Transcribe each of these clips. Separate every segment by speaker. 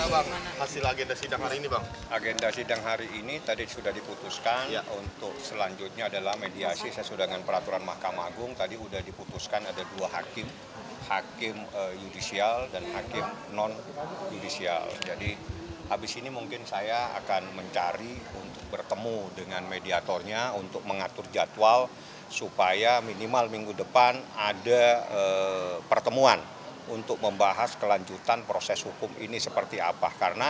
Speaker 1: Bang hasil agenda sidang hari ini, Bang?
Speaker 2: Agenda sidang hari ini tadi sudah diputuskan
Speaker 1: Ya.
Speaker 2: untuk selanjutnya adalah mediasi sesuai dengan peraturan Mahkamah Agung. Tadi sudah diputuskan ada 2 hakim, hakim yudisial dan hakim non yudisial. Jadi habis ini mungkin saya akan mencari untuk bertemu dengan mediatornya untuk mengatur jadwal supaya minimal minggu depan ada pertemuan untuk membahas kelanjutan proses hukum ini seperti apa. Karena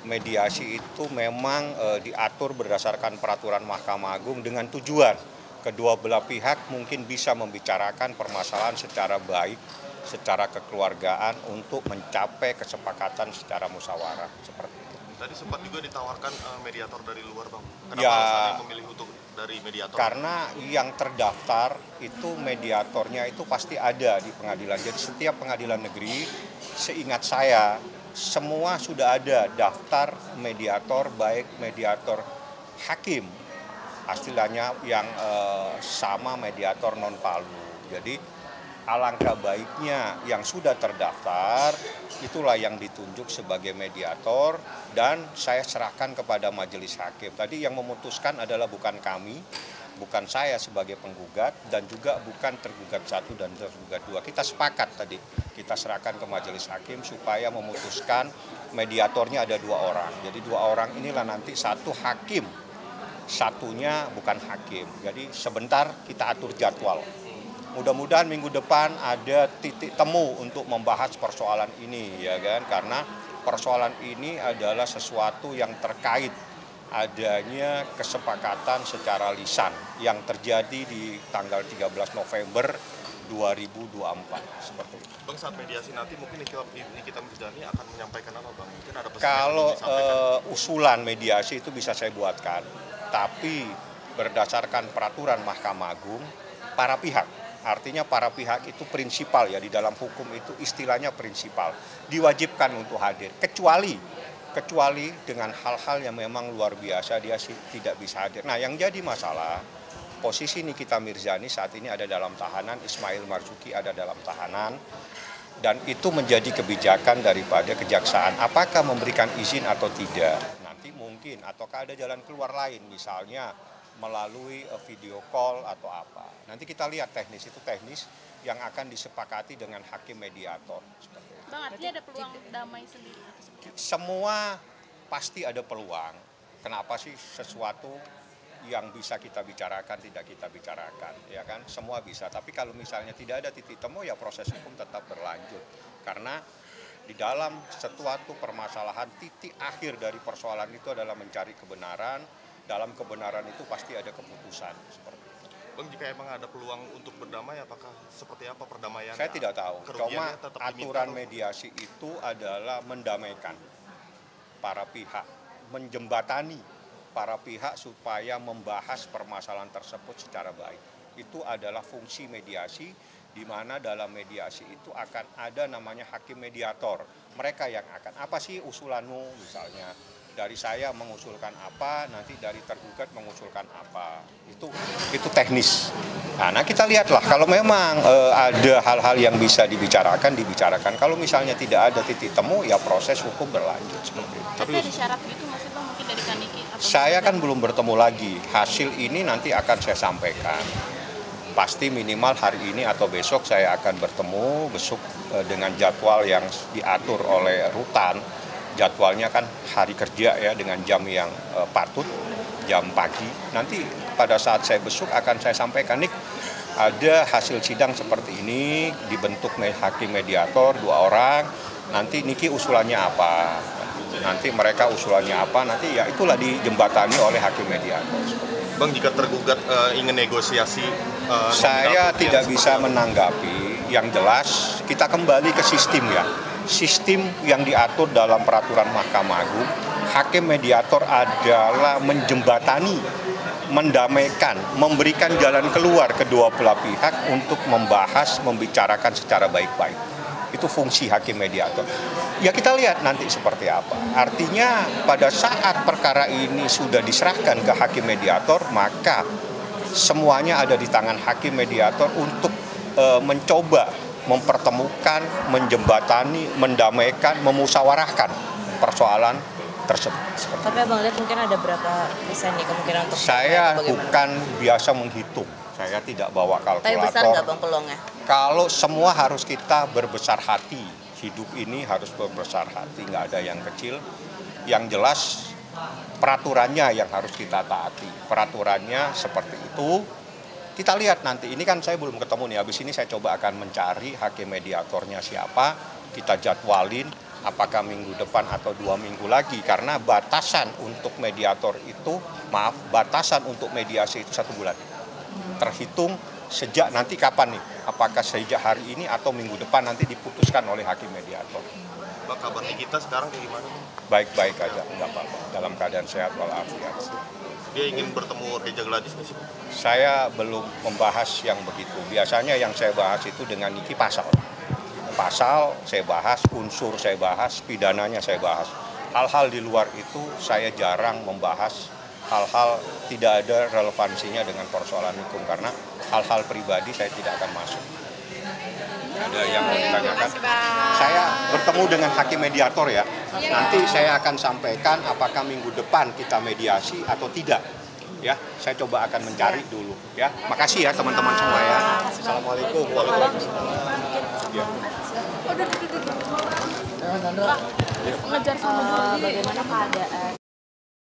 Speaker 2: mediasi itu memang diatur berdasarkan peraturan Mahkamah Agung dengan tujuan kedua belah pihak mungkin bisa membicarakan permasalahan secara baik, secara kekeluargaan untuk mencapai kesepakatan secara musyawarah seperti itu.
Speaker 1: Tadi sempat juga ditawarkan mediator dari luar, Bang. Kenapa
Speaker 2: Ya,
Speaker 1: alasannya memilih untuk dari mediator?
Speaker 2: karena yang terdaftar itu mediatornya itu pasti ada di pengadilan. Jadi setiap pengadilan negeri, seingat saya, semua sudah ada daftar mediator, baik mediator hakim, istilahnya yang sama mediator non palu. Jadi alangkah baiknya yang sudah terdaftar, itulah yang ditunjuk sebagai mediator dan saya serahkan kepada majelis hakim. Tadi yang memutuskan adalah bukan kami, bukan saya sebagai penggugat dan juga bukan tergugat 1 dan tergugat 2. Kita sepakat tadi, kita serahkan ke majelis hakim supaya memutuskan mediatornya ada 2 orang. Jadi 2 orang inilah nanti satu hakim, satunya bukan hakim. Jadi sebentar kita atur jadwal. Mudah-mudahan minggu depan ada titik temu untuk membahas persoalan ini, ya kan? Karena persoalan ini adalah sesuatu yang terkait adanya kesepakatan secara lisan yang terjadi di tanggal 13 November 2024 seperti itu.
Speaker 1: Bang, saat mediasi nanti mungkin Nikita Mirzani akan menyampaikan apa, Bang? Mungkin ada pesan
Speaker 2: Kalau
Speaker 1: yang ingin disampaikan.
Speaker 2: usulan mediasi itu bisa saya buatkan, tapi berdasarkan peraturan Mahkamah Agung, para pihak, artinya para pihak itu prinsipal ya, di dalam hukum itu istilahnya prinsipal, diwajibkan untuk hadir, kecuali dengan hal-hal yang memang luar biasa dia tidak bisa hadir. Nah, yang jadi masalah, posisi Nikita Mirzani saat ini ada dalam tahanan, Ismail Marzuki ada dalam tahanan, dan itu menjadi kebijakan daripada kejaksaan. Apakah memberikan izin atau tidak? Nanti mungkin, ataukah ada jalan keluar lain, misalnya melalui video call atau apa. Nanti kita lihat teknis, itu teknis yang akan disepakati dengan hakim mediator. Seperti itu.
Speaker 3: Bang, artinya ada peluang damai sendiri?
Speaker 2: Semua pasti ada peluang. Kenapa sih sesuatu yang bisa kita bicarakan tidak kita bicarakan, ya kan? Semua bisa. Tapi kalau misalnya tidak ada titik temu, ya proses hukum tetap berlanjut. Karena di dalam suatu permasalahan, titik akhir dari persoalan itu adalah mencari kebenaran. Dalam kebenaran itu pasti ada keputusan seperti itu.
Speaker 1: Bang, jika emang ada peluang untuk berdamai, apakah seperti apa perdamaian?
Speaker 2: Saya tidak tahu. Cuma aturan mediasi itu adalah mendamaikan para pihak, menjembatani para pihak supaya membahas permasalahan tersebut secara baik. Itu adalah fungsi mediasi, di mana dalam mediasi itu akan ada namanya hakim mediator. Mereka yang akan, apa sih usulanmu misalnya? Dari saya mengusulkan apa, nanti dari tergugat mengusulkan apa. Itu teknis. Nah, kita lihatlah kalau memang ada hal-hal yang bisa dibicarakan. Kalau misalnya tidak ada titik temu, ya proses hukum berlanjut seperti itu.
Speaker 3: Tapi ada syarat gitu masih, Bang, mungkin dari Kaniki?
Speaker 2: Saya kan belum bertemu lagi. Hasil ini nanti akan saya sampaikan. Pasti minimal hari ini atau besok saya akan bertemu besok dengan jadwal yang diatur oleh rutan. Jadwalnya kan hari kerja ya, dengan jam yang patut, jam pagi. Nanti pada saat saya besok akan saya sampaikan, Nik, ada hasil sidang seperti ini, dibentuk hakim mediator 2 orang, nanti Niki usulannya apa, nanti mereka usulannya apa, nanti ya itulah dijembatani oleh hakim mediator.
Speaker 1: Bang, jika tergugat ingin negosiasi,
Speaker 2: saya tidak bisa menanggapi. Yang jelas kita kembali ke sistem ya. Sistem yang diatur dalam peraturan Mahkamah Agung, hakim mediator adalah menjembatani, mendamaikan, memberikan jalan keluar kedua belah pihak untuk membahas, membicarakan secara baik-baik. Itu fungsi hakim mediator. Ya kita lihat nanti seperti apa. Artinya pada saat perkara ini sudah diserahkan ke hakim mediator, maka semuanya ada di tangan hakim mediator untuk mencoba mempertemukan, menjembatani, mendamaikan, memusyawarahkan persoalan tersebut. Seperti
Speaker 4: Tapi Abang lihat mungkin ada berapa persen nih kemungkinan untuk
Speaker 2: saya
Speaker 4: atau bagaimana?
Speaker 2: bukan biasa menghitung, saya tidak bawa
Speaker 4: Tapi besar
Speaker 2: kalkulator.
Speaker 4: nggak Bang peluangnya?
Speaker 2: Kalau semua harus kita berbesar hati, hidup ini harus berbesar hati, nggak ada yang kecil. Yang jelas peraturannya yang harus kita taati. Peraturannya seperti itu. Kita lihat nanti, ini kan saya belum ketemu nih, habis ini saya coba akan mencari hakim mediatornya siapa, kita jadwalin apakah minggu depan atau 2 minggu lagi, karena batasan untuk mediator itu, batasan untuk mediasi itu 1 bulan. Terhitung sejak nanti kapan nih, apakah sejak hari ini atau minggu depan nanti diputuskan oleh hakim mediator.
Speaker 1: Pak, kabar Nikita sekarang kayak gimana?
Speaker 2: Baik-baik aja, enggak apa-apa, dalam keadaan sehat walafiat.
Speaker 1: Dia ingin bertemu Reza Gladys nggak sih, Pak?
Speaker 2: Saya belum membahas yang begitu. Biasanya yang saya bahas itu dengan Niki pasal. Pasal saya bahas, unsur saya bahas, pidananya saya bahas. Hal-hal di luar itu saya jarang membahas hal-hal tidak ada relevansinya dengan persoalan hukum karena hal-hal pribadi saya tidak akan masuk. Ada yang mau ditanyakan? Saya bertemu dengan hakim mediator ya. Nanti saya akan sampaikan apakah minggu depan kita mediasi atau tidak. Ya, saya coba akan mencari dulu. Ya, makasih ya teman-teman semua ya. Assalamualaikum. Ya.
Speaker 3: Mengejar sama
Speaker 4: Bagaimana keadaan